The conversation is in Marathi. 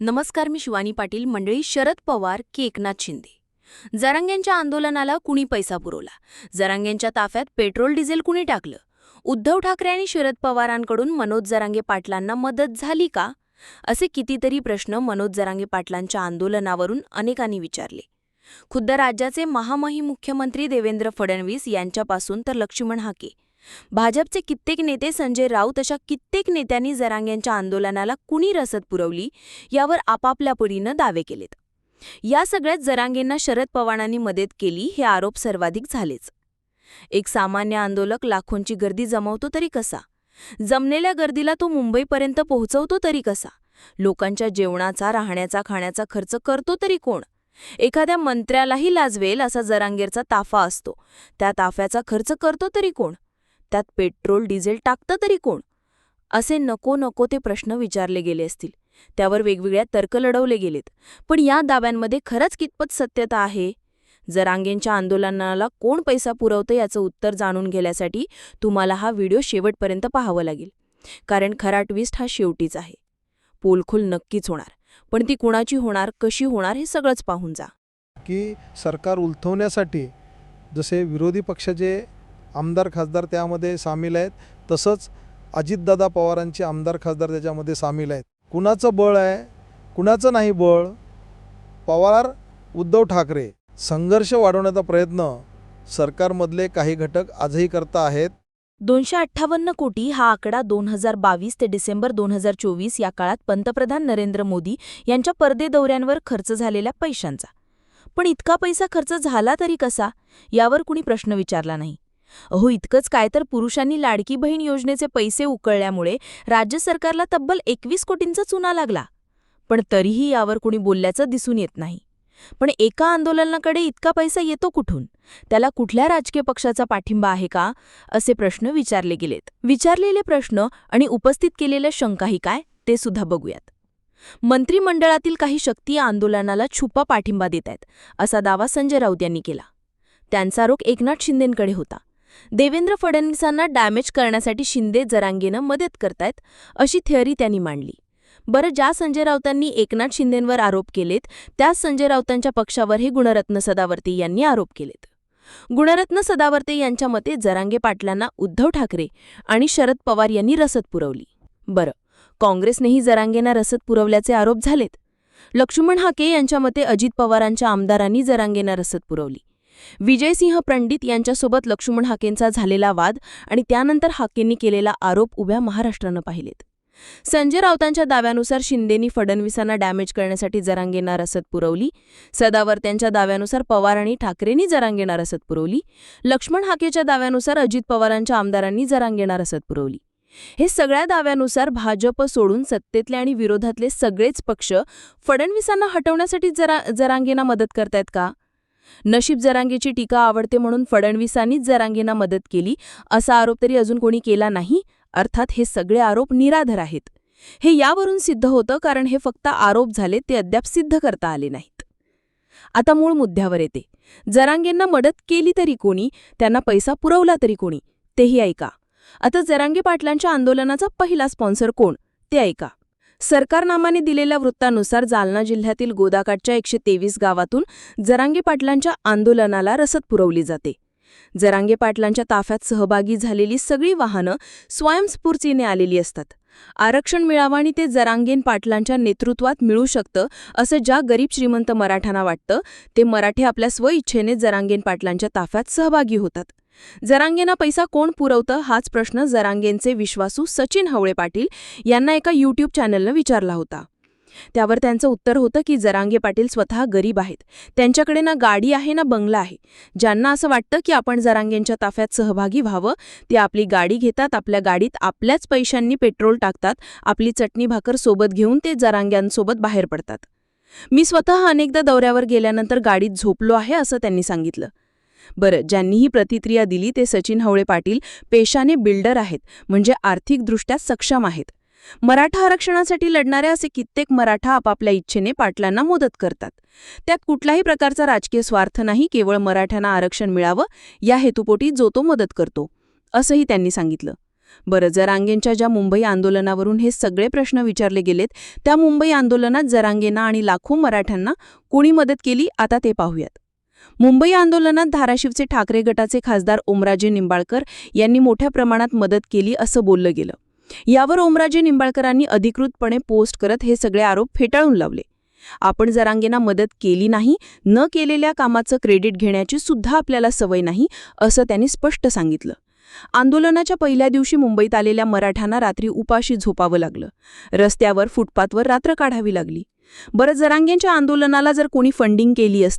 नमस्कार, मी शिवानी पाटील. मंडळी, शरद पवार की एकनाथ शिंदे? जरांगेंच्या आंदोलनाला कुणी पैसा पुरवला? जरांगेंच्या ताफ्यात पेट्रोल डिझेल कुणी टाकलं? उद्धव ठाकरे आणि शरद पवारांकडून मनोज जरांगे पाटलांना मदत झाली का? असे कितीतरी प्रश्न मनोज जरांगे पाटलांच्या आंदोलनावरून अनेकांनी विचारले. खुद्द राज्याचे महामहिम मुख्यमंत्री देवेंद्र फडणवीस यांच्यापासून तर लक्ष्मण हाके, भाजपचे कित्येक नेते, संजय राऊत अशा कित्येक नेत्यांनी जरांगेंच्या आंदोलनाला कुणी रसद पुरवली यावर आपापल्या परीनं दावे केलेत. या सगळ्यात जरांगेंना शरद पवारांनी मदत केली हे आरोप सर्वाधिक झालेच. एक सामान्य आंदोलक लाखोंची गर्दी जमवतो तरी कसा? जमलेल्या गर्दीला तो मुंबईपर्यंत पोहोचवतो तरी कसा? लोकांच्या जेवणाचा, राहण्याचा, खाण्याचा खर्च करतो तरी कोण? एखाद्या मंत्र्यालाही लाजवेल असा जरांगेंचा ताफा असतो. त्या ताफ्याचा खर्च करतो तरी कोण? त्यात पेट्रोल डिझेल टाकतं तरी कोण? असे नको नको ते प्रश्न विचारले गेले असतील. त्यावर वेगवेगळ्या तर्क लढवले गेलेत. पण या दाव्यांमध्ये खरंच कितपत सत्यता आहे? जरांगेंच्या आंदोलनाला कोण पैसा पुरवतं याचं उत्तर जाणून घेण्यासाठी तुम्हाला हा व्हिडिओ शेवटपर्यंत पाहावा लागेल. कारण खरा ट्विस्ट हा शेवटीच आहे. पोलखोल नक्कीच होणार, पण ती कुणाची होणार, कशी होणार हे सगळंच पाहून जा. की सरकार उलथवण्यासाठी जसे विरोधी पक्षाचे आमदार खासदार त्यामध्ये सामील आहेत, तसंच अजितदादा पवारांचे आमदार खासदार त्याच्यामध्ये सामील आहेत. कुणाचं बळ आहे, कुणाचं नाही बळ? पवार, उद्धव ठाकरे. संघर्ष वाढवण्याचा प्रयत्न सरकारमधले काही घटक आजही करत आहेत. 258 कोटी हा आकडा 2022 ते डिसेंबर 2024 या काळात पंतप्रधान नरेंद्र मोदी यांच्या परदे दौऱ्यांवर खर्च झालेल्या पैशांचा. पण इतका पैसा खर्च झाला तरी कसा, यावर कुणी प्रश्न विचारला नाही. इतकंच काय तर पुरुषांनी लाडकी बहीण योजनेचे पैसे उकळल्यामुळे राज्य सरकारला तब्बल 21 कोटींचा चुना लागला. पण तरीही यावर कुणी बोलल्याचं दिसून येत नाही. पण एका आंदोलनाकडे इतका पैसा येतो कुठून? त्याला कुठल्या राजकीय पक्षाचा पाठिंबा आहे का? असे प्रश्न विचारले गेलेत. विचारलेले प्रश्न आणि उपस्थित केलेल्या शंकाही काय ते सुद्धा बघूयात. मंत्रिमंडळातील काही शक्ती या आंदोलनाला छुपा पाठिंबा देत आहेत असा दावा संजय राऊत यांनी केला. त्यांचा आरोप एकनाथ शिंदेंकडे होता. देवेंद्र फडणवीसांना डॅमेज करण्यासाठी शिंदे जरांगेनं मदत करतायत अशी थिअरी त्यांनी मांडली. बरं, ज्या संजय राऊतांनी एकनाथ शिंदेंवर आरोप केलेत त्याच संजय राऊतांच्या पक्षावरही गुणरत्न सदावर्ते यांनी आरोप केलेत. गुणरत्न सदावर्ते यांच्या मते जरांगे पाटलांना उद्धव ठाकरे आणि शरद पवार यांनी रसद पुरवली. बरं, काँग्रेसनेही जरांगेंना रसद पुरवल्याचे आरोप झालेत. लक्ष्मण हाके यांच्या मते अजित पवारांच्या आमदारांनी जरांगेंना रसद पुरवली. विजयसिंह पंडित यांच्यासोबत लक्ष्मण हाकेंचा झालेला वाद आणि त्यानंतर हाकेंनी केलेला आरोप उभ्या महाराष्ट्रानं पाहिलेत. संजय राऊतांच्या दाव्यानुसार शिंदेंनी फडणवीसांना डॅमेज करण्यासाठी जरांगेंना रसद पुरवली. सदावर्त्यांच्या दाव्यानुसार पवार आणि ठाकरेंनी जरांगेंना रसद पुरवली. लक्ष्मण हाकेच्या दाव्यानुसार अजित पवारांच्या आमदारांनी जरांगेंना रसद पुरवली. हे सगळ्या दाव्यानुसार भाजप सोडून सत्तेतले आणि विरोधातले सगळेच पक्ष फडणवीसांना हटवण्यासाठी जरांगेंना मदत करतायत का? नशीब जरांगेची टीका आवडते म्हणून फडणवीसांनीच जरांगेंना मदत केली असा आरोप तरी अजून कोणी केला नाही. अर्थात हे सगळे आरोप निराधार आहेत. हे यावरून सिद्ध होतं कारण हे फक्त आरोप झाले, ते अद्याप सिद्ध करता आले नाहीत. आता मूळ मुद्द्यावर येते. जरांगेंना मदत केली तरी कोणी, त्यांना पैसा पुरवला तरी कोणी, तेही ऐका. आता जरांगे पाटलांच्या आंदोलनाचा पहिला स्पॉन्सर कोण ते ऐका. सरकारनामाने दिलेल्या वृत्तानुसार जालना जिल्ह्यातील गोदाकाठच्या 123 गावातून जरांगे पाटलांच्या आंदोलनाला रसद पुरवली जाते. जरांगे पाटलांच्या ताफ्यात सहभागी झालेली सगळी वाहनं स्वयंस्फूर्तीने आलेली असतात. आरक्षण मिळावं आणि ते जरांगें पाटलांच्या नेतृत्वात मिळू शकतं असं ज्या गरीब श्रीमंत मराठ्यांना वाटतं, ते मराठे आपल्या स्वइच्छेने जरांगे पाटलांच्या ताफ्यात सहभागी होतात. जरांगेंना पैसा कोण पुरवतं हाच प्रश्न जरांगेंचे विश्वासू सचिन हवळे पाटील यांना एका यूट्यूब चॅनलनं विचारला होता. त्यावर त्यांचं उत्तर होतं की जरांगे पाटील स्वतः गरीब आहेत. त्यांच्याकडे ना गाडी आहे ना बंगला आहे. ज्यांना असं वाटतं की आपण जरांगेंच्या ताफ्यात सहभागी व्हावं, ते आपली गाडी घेतात, आपल्या गाडीत आपल्याच पैशांनी पेट्रोल टाकतात, आपली चटणी भाकर सोबत घेऊन ते जरांग्यांसोबत बाहेर पडतात. मी स्वतः अनेकदा दौऱ्यावर गेल्यानंतर गाडीत झोपलो आहे असं त्यांनी सांगितलं. बरं, ज्यांनी ही प्रतिक्रिया दिली ते सचिन हवळे पाटील पेशाने बिल्डर आहेत, म्हणजे आर्थिकदृष्ट्या सक्षम आहेत. मराठा आरक्षणासाठी लढणारे असे कित्येक मराठा आपापल्या इच्छेने पाटलांना मदत करतात. त्यात कुठल्याही प्रकारचा राजकीय स्वार्थ नाही, केवळ मराठ्यांना आरक्षण मिळावं या हेतुपोटी जो तो मदत करतो, असंही त्यांनी सांगितलं. बरं, जरांगेंच्या ज्या मुंबई आंदोलनावरून हे सगळे प्रश्न विचारले गेलेत, त्या मुंबई आंदोलनात जरांगेंना आणि लाखो मराठ्यांना कोणी मदत केली, आता ते पाहूयात. मुंबई आंदोलनात धाराशिवचे ठाकरे गटाचे खासदार ओमराजे निंबाळकर यांनी मोठ्या प्रमाणात मदत केली असं बोललं गेलं. यावर ओमराजे निंबाळकरांनी अधिकृतपणे पोस्ट करत हे सगळे आरोप फेटाळून लावले. आपण जरांगेंना मदत केली नाही, न केलेल्या कामाचं क्रेडिट घेण्याची सुद्धा आपल्याला सवय नाही, असं त्यांनी स्पष्ट सांगितलं. आंदोलनाच्या पहिल्या दिवशी मुंबईत आलेल्या मराठ्यांना रात्री उपाशी झोपावं लागलं. रस्त्यावर, फुटपाथवर रात्र काढावी लागली. बरं, जरांगेंच्या आंदोलनाला जर कोणी फंडिंग केली असती